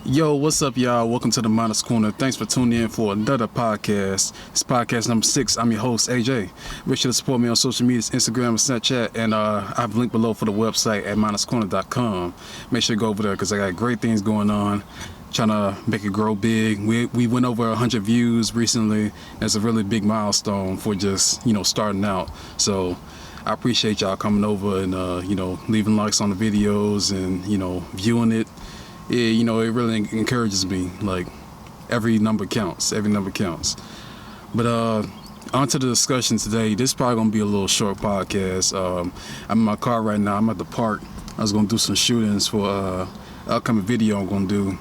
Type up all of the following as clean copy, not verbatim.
Yo, what's up, y'all? Welcome to the Mindless Corner. Thanks for tuning in for another podcast. It's podcast number 6. I'm your host, AJ. Make sure to support me on social media, Instagram and Snapchat, and I have a link below for the website at mindlesscorner.com. Make sure to go over there because I got great things going on. Trying to make it grow big. We went over 100 views recently. That's a really big milestone for just starting out. So I appreciate y'all coming over and leaving likes on the videos and viewing it. Yeah, it really encourages me. Like, every number counts. But on to the discussion today. This is probably gonna be a little short podcast. I'm in my car right now. I'm at the park. I was gonna do some shootings for upcoming video I'm gonna do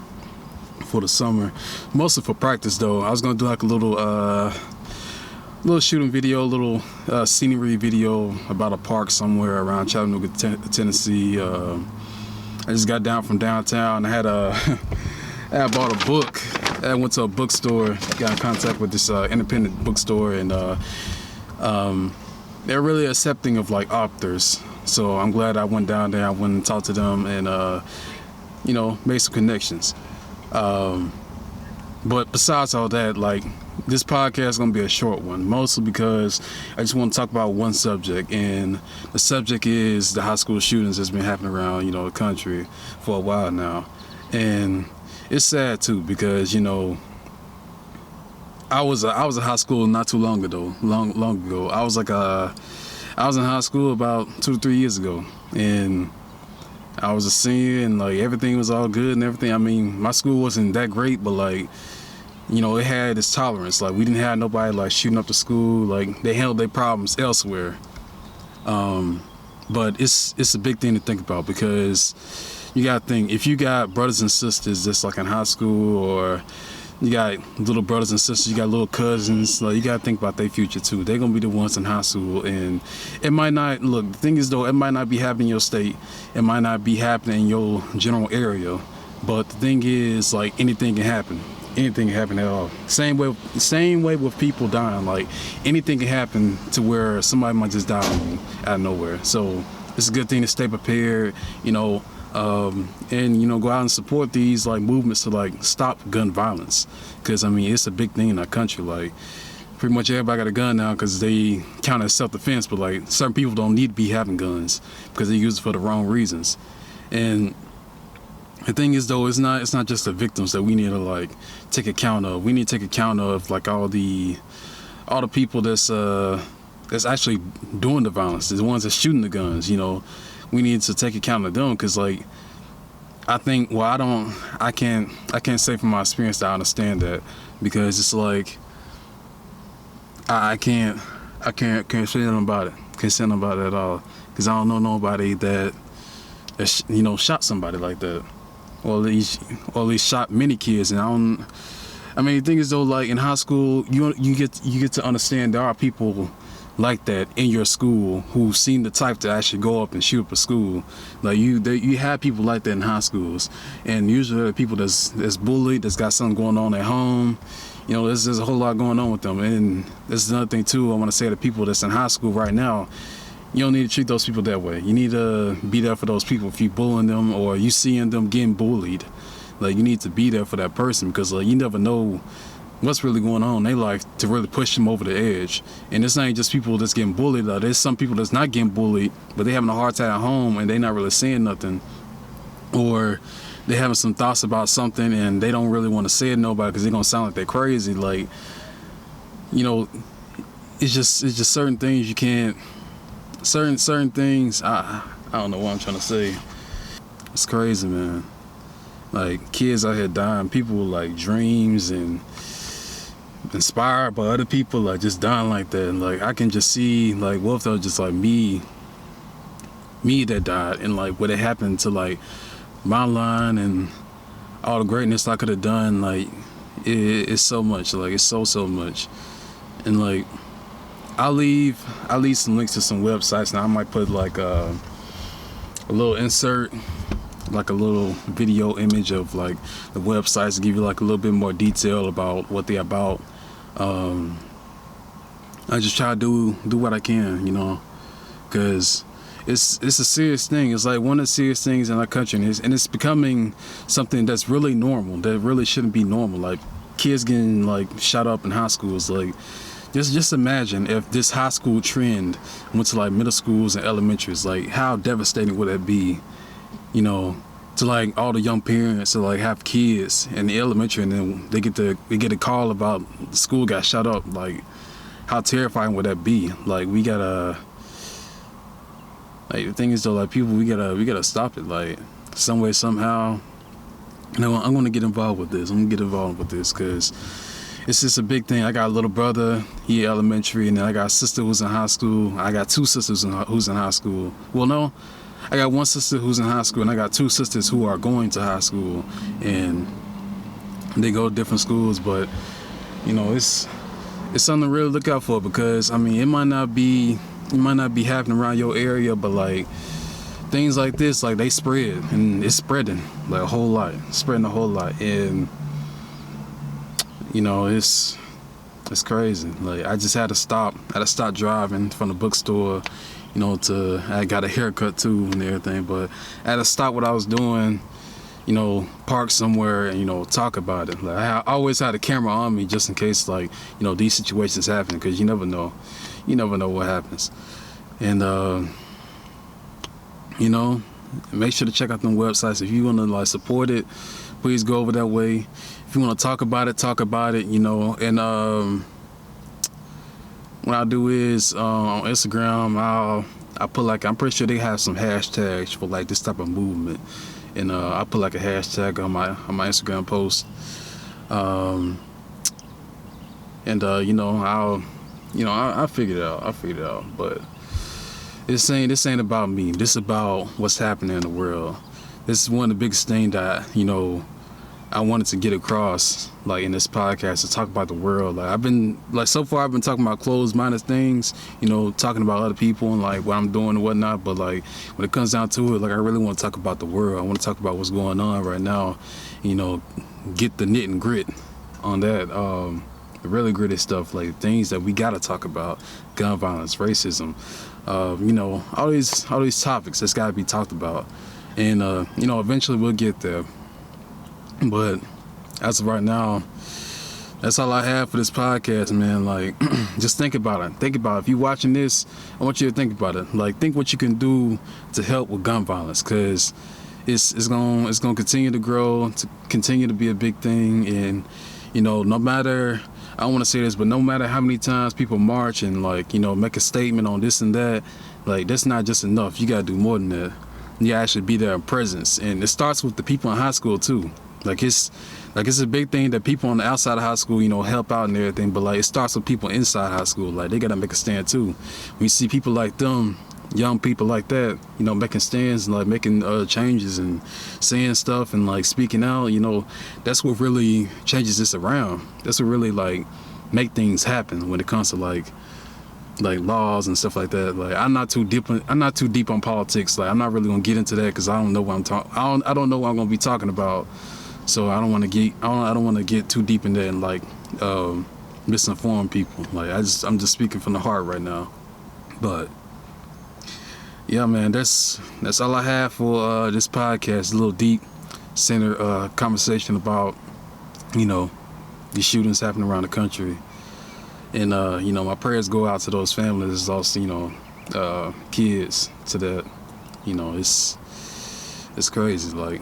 for the summer, mostly for practice though. I was gonna do like a little shooting video, a little scenery video about a park somewhere around Chattanooga, Tennessee. I just got down from downtown. I bought a book. I went to a bookstore, got in contact with this independent bookstore, and they're really accepting of like authors. So I'm glad I went down there. I went and talked to them and made some connections. But besides all that, like, this podcast is gonna be a short one, mostly because I just want to talk about one subject, and the subject is the high school shootings that's been happening around the country for a while now. And it's sad too because I was in high school not too long ago. I was in high school about 2 to 3 years ago, and I was a senior, and like everything was all good and everything. I mean, my school wasn't that great, but like, it had its tolerance. Like, we didn't have nobody like shooting up the school. Like, they handled their problems elsewhere. But it's a big thing to think about, because you gotta think, if you got brothers and sisters that's like in high school, or you got little brothers and sisters, you got little cousins, like, you gotta think about their future too. They're gonna be the ones in high school, and it might not, look, the thing is though, it might not be happening in your state, it might not be happening in your general area, but the thing is, like, anything can happen. Anything can happen at all. Same way with people dying. Like, anything can happen to where somebody might just die out of nowhere. So it's a good thing to stay prepared, and go out and support these like movements to like stop gun violence. Because I mean, it's a big thing in our country. Like, pretty much everybody got a gun now because they count as self-defense. But like, certain people don't need to be having guns because they use it for the wrong reasons. And the thing is though, it's not just the victims that we need to like take account of. We need to take account of like all the people that's actually doing the violence, the ones that's shooting the guns. We need to take account of them, because like, I think, well, I can't say from my experience that I understand that, because it's like I can't say nothing about it. Can't say nothing about it at all, because I don't know nobody that shot somebody like that. Or at least shot many kids. And the thing is though, like, in high school, you get to understand there are people like that in your school who seem the type to actually go up and shoot up a school. Like, you have people like that in high schools, and usually they're people that's bullied, that's got something going on at home. There's a whole lot going on with them. And there's another thing too, I want to say to people that's in high school right now. You don't need to treat those people that way. You need to be there for those people. If you bullying them or you seeing them getting bullied, like, you need to be there for that person, because like, you never know what's really going on in their life to really push them over the edge. And it's not just people that's getting bullied. There's some people that's not getting bullied, but they having a hard time at home and they not really saying nothing, or they having some thoughts about something and they don't really want to say it to nobody because they're gonna sound like they're crazy. Like, it's just certain things you can't. Certain things, I don't know what I'm trying to say. It's crazy, man. Like, kids out here dying, people with like dreams and inspired by other people, like, just dying like that. And like, I can just see, like, what if that was just like me that died, and like what had happened to like my line and all the greatness I could have done. Like, it's so much. Like, it's so much. And like, I'll leave some links to some websites. Now I might put like a little insert, like a little video image of like the websites to give you like a little bit more detail about what they're about. I just try to do what I can, because it's a serious thing. It's like one of the serious things in our country, and it's becoming something that's really normal. That really shouldn't be normal. Like kids getting like shot up in high schools. Like just imagine if this high school trend went to like middle schools and elementaries. Like how devastating would that be? You know, to like all the young parents to like have kids in the elementary, and then they get a call about the school got shot up. Like how terrifying would that be? Like we gotta. Like the thing is though, like people, we gotta stop it. Like some way, somehow. You know, I'm gonna get involved with this. I'm gonna get involved with this because it's just a big thing. I got a little brother, he elementary, and then I got a sister who's in high school. I got two sisters who's in high school. Well, no, I got one sister who's in high school, and I got two sisters who are going to high school, and they go to different schools. But you know, it's something to really look out for because I mean, it might not be happening around your area, but like things like this, like they spread and it's spreading like a whole lot, spreading a whole lot, and you know it's crazy. Like I just had to stop driving from the bookstore, you know, I got a haircut too and everything, but I had to stop what I was doing, you know, park somewhere and, you know, talk about it. Like I always had a camera on me just in case, like, you know, these situations happen, because you never know what happens. And you know, make sure to check out them websites. If you want to like support it, please go over that way. If you want to talk about it, you know. And what I'll do is on Instagram, I'll put like, I'm pretty sure they have some hashtags for like this type of movement, and I'll put like a hashtag on my Instagram post. And you know, I'll figure it out. But this ain't about me. This is about what's happening in the world. This is one of the biggest things that, you know, I wanted to get across, like in this podcast, to talk about the world. Like so far I've been talking about closed-minded things, you know, talking about other people and like what I'm doing and whatnot. But like when it comes down to it, like I really want to talk about the world. I want to talk about what's going on right now, you know, get the knit and grit on that. The really gritty stuff, like things that we gotta talk about: gun violence, racism, you know, all these topics that's gotta be talked about. And you know, eventually we'll get there. But as of right now, that's all I have for this podcast, man. Like, just think about it. Think about it. If you're watching this, I want you to think about it. Like, think what you can do to help with gun violence, because it's gonna continue to grow, to continue to be a big thing. And you know, no matter, I don't want to say this, but no matter how many times people march and like, you know, make a statement on this and that, like that's not just enough. You gotta do more than that. You actually be there in presence, and it starts with the people in high school too. Like it's a big thing that people on the outside of high school, you know, help out and everything, but like it starts with people inside high school. Like they gotta make a stand too. When you see people like them, young people like that, you know, making stands and like making changes and saying stuff and like speaking out, you know, that's what really changes this around. That's what really like make things happen when it comes to like laws and stuff like that. Like I'm not too deep on politics. Like I'm not really gonna get into that because I don't know what I'm talking. I don't know what I'm gonna be talking about. So I don't want to get too deep in that and like misinform people. Like I'm just speaking from the heart right now. But yeah, man, that's all I have for this podcast. A little deep center conversation about, you know, these shootings happening around the country. And you know, my prayers go out to those families, also, you know, kids, to that. You know, it's crazy. Like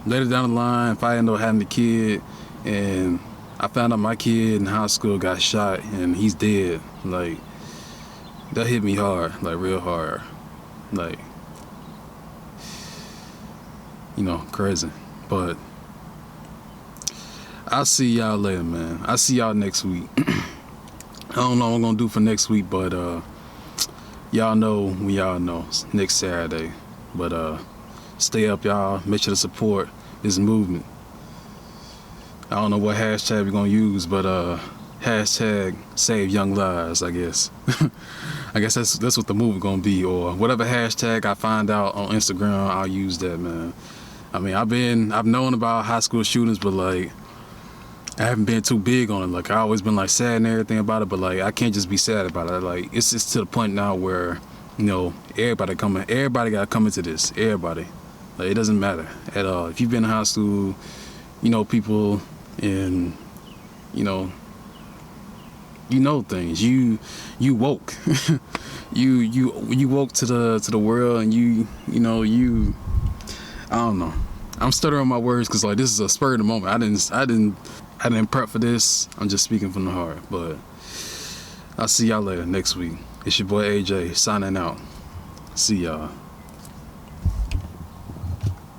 later down the line, if I end up having a kid and I found out my kid in high school got shot and he's dead, like that hit me hard, like real hard. Like, you know, crazy. But I'll see y'all later, man. I'll see y'all next week. I don't know what I'm gonna do for next week, but y'all know it's next Saturday. But stay up, y'all. Make sure to support this movement. I don't know what hashtag we're gonna use, but hashtag save young lives, I guess. I guess that's what the movement gonna be, or whatever hashtag I find out on Instagram, I'll use that, man. I mean, I've known about high school shootings, but like I haven't been too big on it. Like I always been like sad and everything about it, but like I can't just be sad about it. Like it's to the point now where You know, everybody got to come into this. Everybody. Like, it doesn't matter at all. If you've been in high school, you know people, and you know things. You woke. you woke to the world, and you I don't know. I'm stuttering on my words because like this is a spur of the moment. I didn't prep for this. I'm just speaking from the heart. But I'll see y'all later next week. It's your boy AJ signing out. See y'all.